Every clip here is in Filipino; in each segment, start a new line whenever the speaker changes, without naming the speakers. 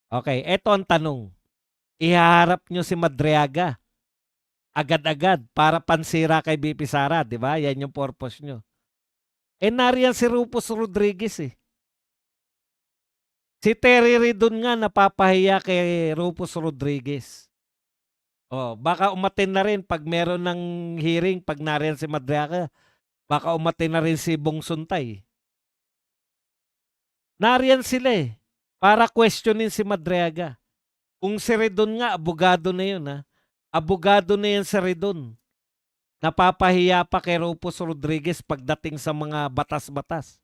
Okay, eto ang tanong. Ihaharap nyo si Madriaga agad-agad para pansira kay BP Sara, di ba? Yan yung purpose nyo. Nariyan si Rufus Rodriguez eh. Si Terry Ridon nga napapahiya kay Rufus Rodriguez. Oh, baka umatin na rin pag meron ng hearing pag nariyan si Madriaga. Baka umatin na rin si Bong Suntay. Nariyan sila eh. Para questionin si Madriaga. Kung si Ridon nga, abogado na yun ha. Abogado na yan si Ridon. Napapahiya pa kay Rufus Rodriguez pagdating sa mga batas-batas.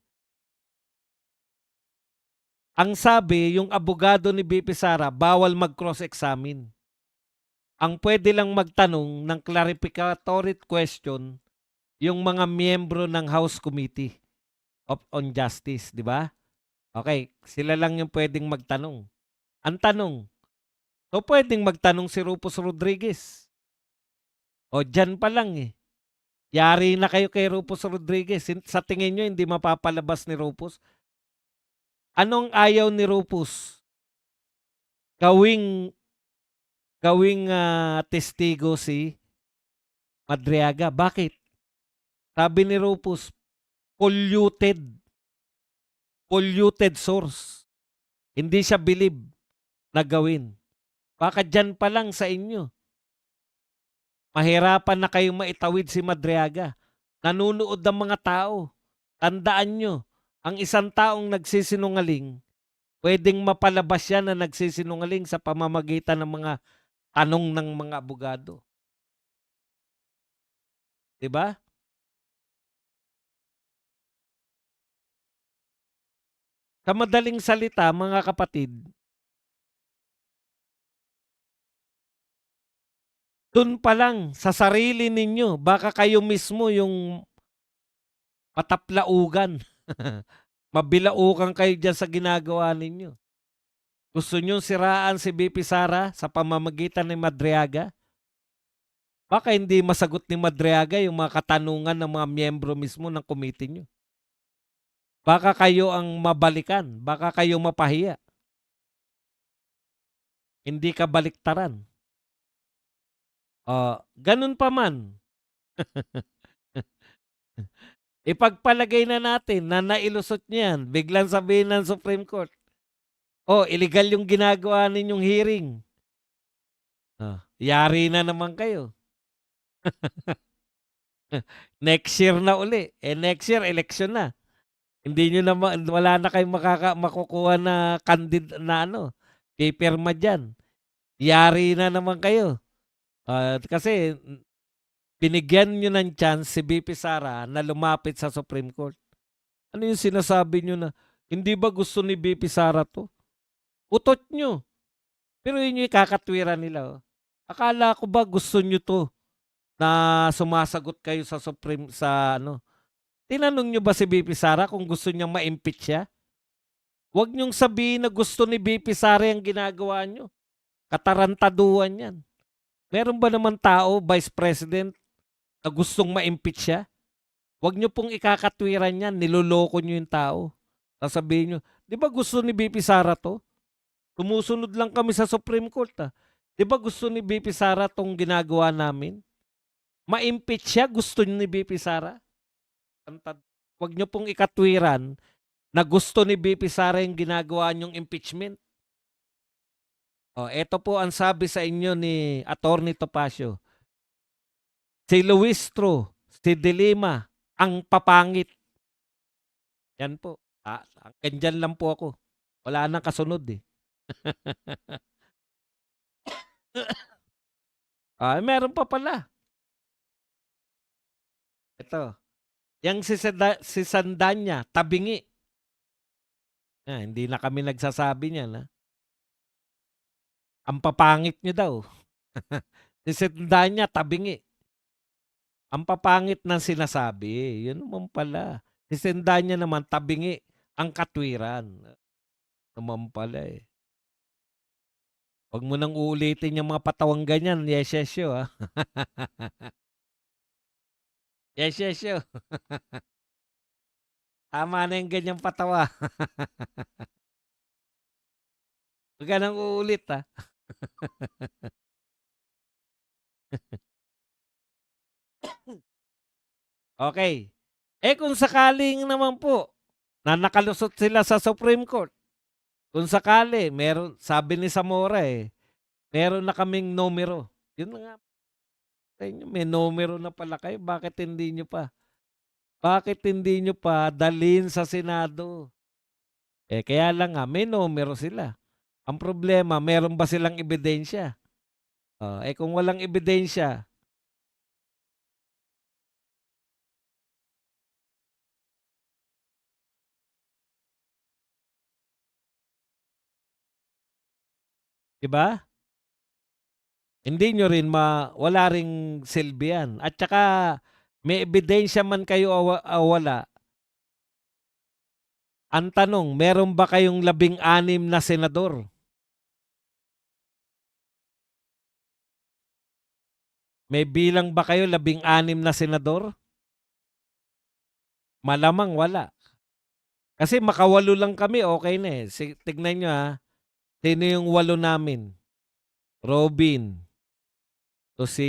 Ang sabi, yung abogado ni BP Sara, bawal mag-cross-examine. Ang pwede lang magtanong ng clarificatory question yung mga miyembro ng House Committee on Justice, di ba? Okay, sila lang yung pwedeng magtanong. Ang tanong, so pwedeng magtanong si Rufus Rodriguez. O dyan pa lang eh. Yari na kayo kay Rufus Rodriguez. Sa tingin nyo, hindi mapapalabas ni Rufus? Anong ayaw ni Rufus? Gawing testigo si Madriaga. Bakit? Sabi ni Rufus, polluted. Polluted source. Hindi siya believe na gawin. Baka dyan pa lang sa inyo. Mahirapan na kayong maitawid si Madriaga. Nanunood ng mga tao. Tandaan nyo, ang isang taong nagsisinungaling, pwedeng mapalabas yan na nagsisinungaling sa pamamagitan ng mga tanong ng mga abogado. Diba? Sa madaling salita, mga kapatid, dun pa lang sa sarili ninyo, baka kayo mismo yung pataplaugan. Mabilaukan kayo dyan sa ginagawa ninyo. Gusto nyo siraan si BP Sara sa pamamagitan ni Madriaga? Baka hindi masagot ni Madriaga yung mga katanungan ng mga miyembro mismo ng committee nyo. Baka kayo ang mabalikan. Baka kayo mapahiya. Hindi ka baliktaran. Ganun pa man. Ipagpalagay na natin na nailusot niyan. Biglang sabihin ng Supreme Court, illegal yung ginagawa ninyong hearing. Yari na naman kayo. Next year na uli. Next year, election na. Hindi nyo na, wala na kayong makukuha na paperma dyan. Yari na naman kayo. Kasi binigyan nyo ng chance si BP Sara na lumapit sa Supreme Court. Ano yung sinasabi nyo na, hindi ba gusto ni BP Sara to? Utot nyo. Pero yun yung kakatwiran nila. Akala ko ba gusto nyo to na sumasagot kayo sa Supreme, tinanong nyo ba si BP Sara kung gusto niyang ma-impeach siya? Huwag niyong sabihin na gusto ni BP Sara yung ginagawa nyo. Katarantaduhan yan. Meron ba naman tao, Vice President, na gustong ma-impeach siya? Huwag nyo pong ikakatwiran yan. Niloloko nyo yung tao. Sasabihin nyo, di ba gusto ni BP Sara to? Tumusunod lang kami sa Supreme Court. Di ba gusto ni BP Sara tong ginagawa namin? Ma-impeach siya, gusto ni BP Sara? Huwag nyo pong ikatwiran na gusto ni BP Sara yung ginagawa nyong impeachment. Ito po ang sabi sa inyo ni Attorney Topacio. Si Luis Tro, si De Lima, ang papangit. Yan po. Hanggang dyan lang po ako. Wala nang kasunod eh. Meron pa pala. Ito. Yang si Sandanya, tabingi. Hindi na kami nagsasabi niyan. Ang papangit nyo daw. Si Sandanya, tabingi. Ang papangit ng sinasabi. Yun naman pala. Si Sandanya naman, tabingi. Ang katwiran. Naman pala eh. Huwag mo nang uulitin yung mga patawang ganyan. Yes, yo. Yes, yo. Tama na yung ganyang patawa. Wag ka nang uulit, Okey. Kung sakaling naman po na nakalusot sila sa Supreme Court, kung sakali meron sabi ni Zamora, meron na kaming numero. Yun na nga sa inyo, may numero na pala kayo, bakit hindi niyo pa dalhin sa Senado? Kaya lang nga may numero sila. Ang problema meron ba silang ebidensya? Kung walang ebidensya, 'di ba? Hindi niyo rin wala ring silbi 'yan at saka may ebidensya man kayo o wala, ang tanong meron ba kayong 16 na senador? May bilang ba kayo 16 na senador? Malamang wala. Kasi maka-8 lang kami okey na, tignan niyo, sino yung 8 namin? Robin, si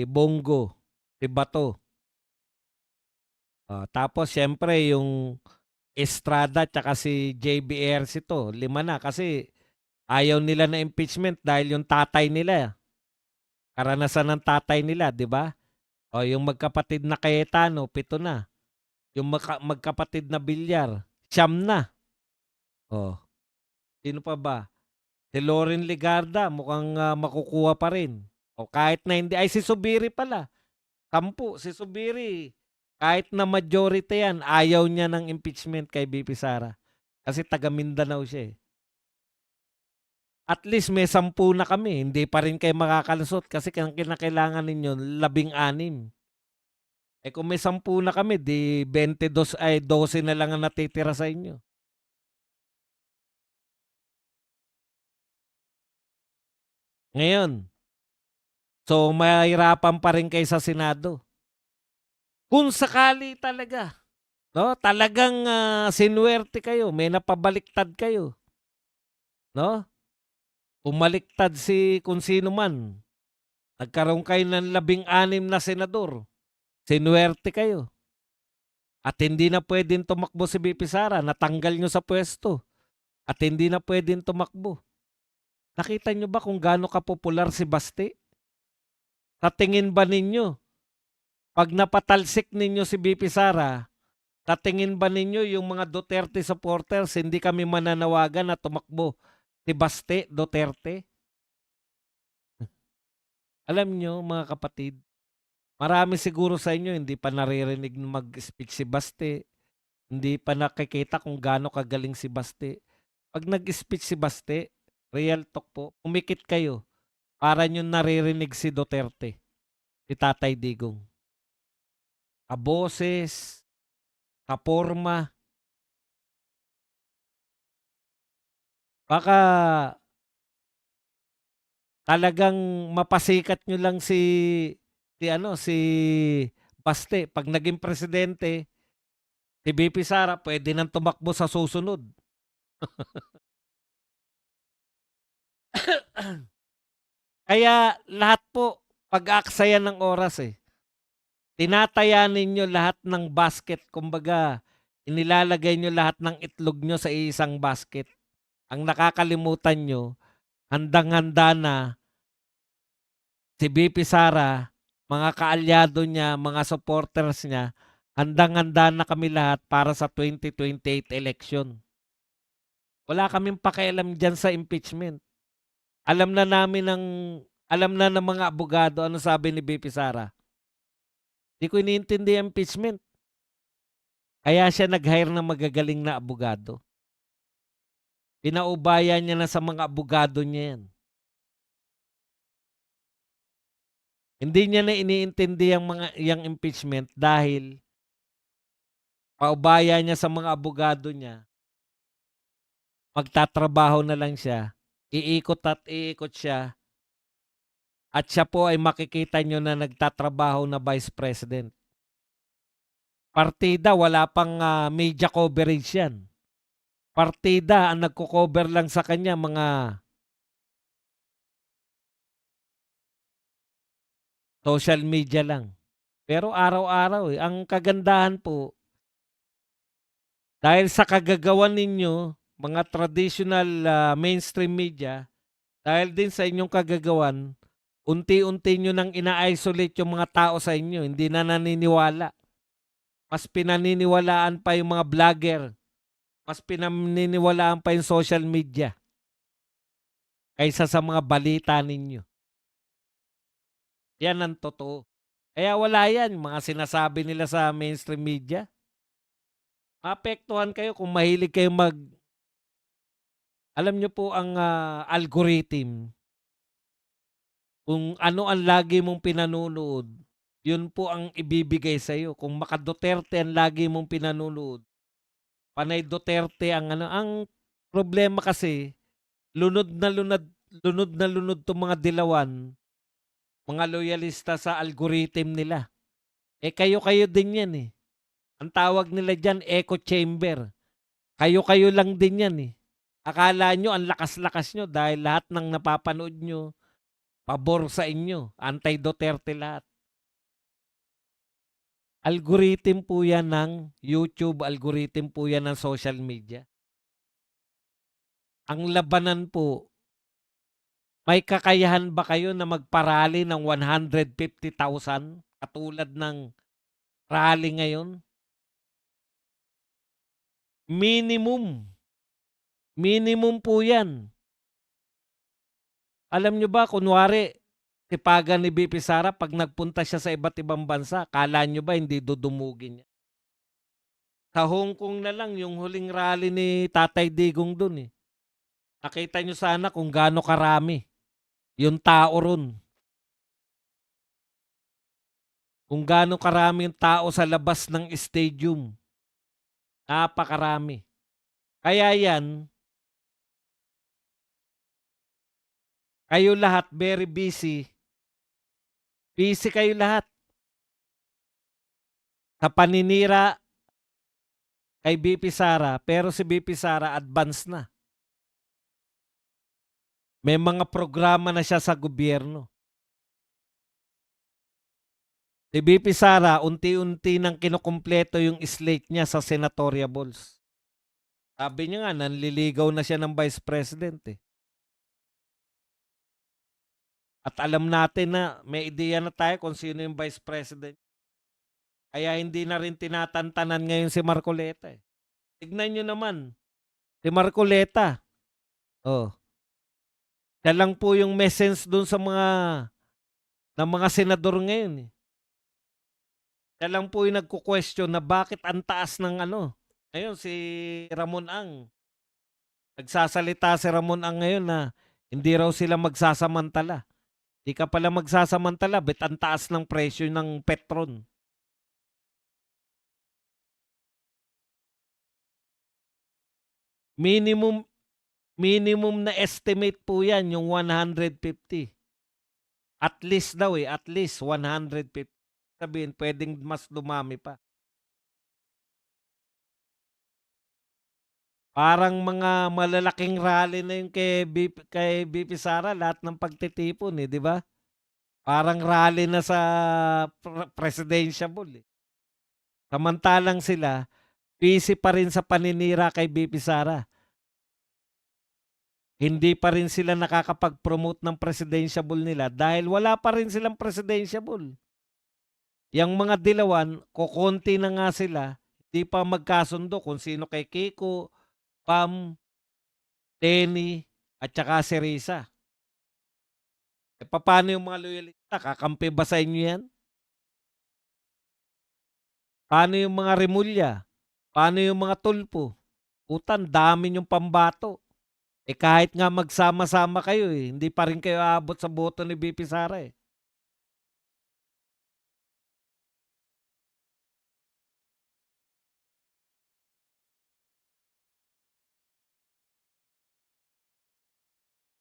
Bongo, si Bato, tapos siyempre yung Estrada tsaka si JB Ejercito, 5 na kasi ayaw nila na impeachment dahil yung tatay nila, karanasan ng tatay nila, 'di ba? Yung magkapatid na Cayetano, 7 na. Yung magkapatid na Villar, 9 na. Oh, sino pa ba? Si Loren Legarda mukhang, makukuha pa rin. O kahit na hindi ay si Zubiri pala, 10. Si Zubiri, kahit na majority 'yan, ayaw niya ng impeachment kay VP Sara. Kasi taga Mindanao siya, eh. At least may 10 na kami, hindi pa rin kayo makakalusot kasi ang kinakailangan ninyo 16. Kung may 10 na kami, 'di 22 ay 12 na lang ang natitira sa inyo. Ngayon, so mahihirapan pa rin kayo sa Senado. Kung sakali talaga, 'no, talagang, sinuwerte kayo, may napabaliktad kayo, 'no? Bumaliktad si kung sino man, nagkaroon kayo ng 16 na senador, sinuwerte kayo. At hindi na puwedeng tumakbo si VP Sara, natanggal niyo sa puwesto at hindi na puwedeng tumakbo. Nakita niyo ba kung gaano kapopular si Baste? Sa tingin ba ninyo, 'pag napatalsik ninyo si VP Sara, sa tingin ba ninyo yung mga Duterte supporters hindi kami mananawagan na tumakbo si Baste Duterte? Alam niyo mga kapatid, marami siguro sa inyo hindi pa naririnig na mag-speech si Baste, hindi pa nakikita kung gaano kagaling si Baste. 'Pag nag-speech si Baste, real talk po, umikit kayo, para niyong naririnig si Duterte, si Tatay Digong. Kaboses, kaporma, baka talagang mapasikat niyo lang si Baste 'pag naging presidente, si VP Sara puwede nang tumakbo sa susunod. Kaya lahat po pag-aaksayan ng oras, tinataya ninyo lahat ng basket, kumbaga inilalagay niyo lahat ng itlog niyo sa iisang basket. Ang nakakalimutan niyo, handang-handa na si VP Sara, mga kaalyado niya, mga supporters niya, handang-handa na kami lahat para sa 2028 election. Wala kaming pakialam diyan sa impeachment. Alam na namin ng alam na ng mga abogado ano sabi ni VP Sara. Di ko iniintindi ang impeachment. Kaya siya nag-hire ng magagaling na abogado. Pinaubaya niya na sa mga abogado niya yan. Hindi niya na iniintindi yang impeachment dahil paubaya niya sa mga abogado niya, magtatrabaho na lang siya, iikot at iikot siya, at siya po ay makikita niyo na nagtatrabaho na Vice President. Partida wala pang, media coverage yan. partida ang nagko-cover lang sa kanya mga social media lang. Pero araw-araw, eh. Ang kagandahan po, dahil sa kagagawan ninyo, mga traditional, mainstream media, dahil din sa inyong kagagawan, unti-unti niyo nang ina-isolate yung mga tao sa inyo, hindi na naniniwala. Mas pinaniniwalaan pa yung mga vlogger, mas pinaniniwalaan pa yung social media kaysa sa mga balita ninyo. Yan ang totoo. Kaya wala yan, yung mga sinasabi nila sa mainstream media. Maapektuhan kayo kung mahilig kayong alam niyo po ang, algorithm, kung ano ang lagi mong pinanonood, yun po ang ibibigay sa'yo. Kung maka-Duterte ang lagi mong pinanonood, panay Duterte ang ano. Ang problema kasi, lunod na lunod 'tong mga dilawan, mga loyalista sa algorithm nila. Eh, kayo-kayo din yan, eh. Ang tawag nila diyan echo chamber. Kayo-kayo lang din yan, eh. Akala niyo ang lakas-lakas niyo dahil lahat ng napapanood niyo pabor sa inyo, anti-Duterte lahat. Algorithm po yan ng YouTube, algorithm po yan ng social media. Ang labanan po, may kakayahan ba kayo na magpa-rally ng 150,000 katulad ng rally ngayon? Minimum. Minimum po yan. Alam nyo ba, kunwari, tipagan ni BP Sara, pag nagpunta siya sa iba't ibang bansa, kala nyo ba hindi dudumugin niya? Sa Hong Kong na lang, yung huling rally ni Tatay Digong dun, eh. Nakita nyo sana kung gaano karami yung tao ron. Kung gaano karami yung tao sa labas ng stadium. Napakarami. Kaya yan, kayo lahat very busy. Busy kayo lahat sa paninira kay BP Sara, pero si BP Sara advance na. May mga programa na siya sa gobyerno. Si BP Sara, unti-unti nang kinukumpleto yung slate niya sa senatoriables. Sabi niya nga, nanliligaw na siya ng Vice President, eh. At alam natin na may ideya na tayo kung sino yung Vice President. Kaya hindi na rin tinatantanan ngayon si Marcoleta, eh. Tignan nyo naman, si Marcoleta, oh, siya lang po yung may sense dun sa mga senador ngayon, eh. Siya lang po yung nagko-question na bakit ang taas ng ano. Ngayon si Ramon Ang, nagsasalita si Ramon Ang ngayon na hindi raw sila magsasamantala. Di ka pala magsasamantala, bet ang taas ng presyo ng Petron. Minimum minimum na estimate po yan, yung 150. At least daw, eh, at least 150. Sabihin, pwedeng mas dumami pa. Parang mga malalaking rally na yung kay BP Sara, lahat ng pagtitipon, eh, di ba? Parang rally na sa presidential, eh. Samantalang sila, busy pa rin sa paninira kay BP Sara. Hindi pa rin sila nakakapag-promote ng presidential nila dahil wala pa rin silang presidential. Yang mga dilawan, kokonti na nga sila, hindi pa magkasundo kung sino kay Kiko, Pam, Tenny, at saka si Risa. E paano yung mga loyalista? Kakampi ba sa inyo yan? Paano yung mga Remulla? Paano yung mga Tulpo? Utan, dami yung pambato. Eh kahit nga magsama-sama kayo, eh, hindi pa rin kayo aabot sa boto ni BP Sara, eh.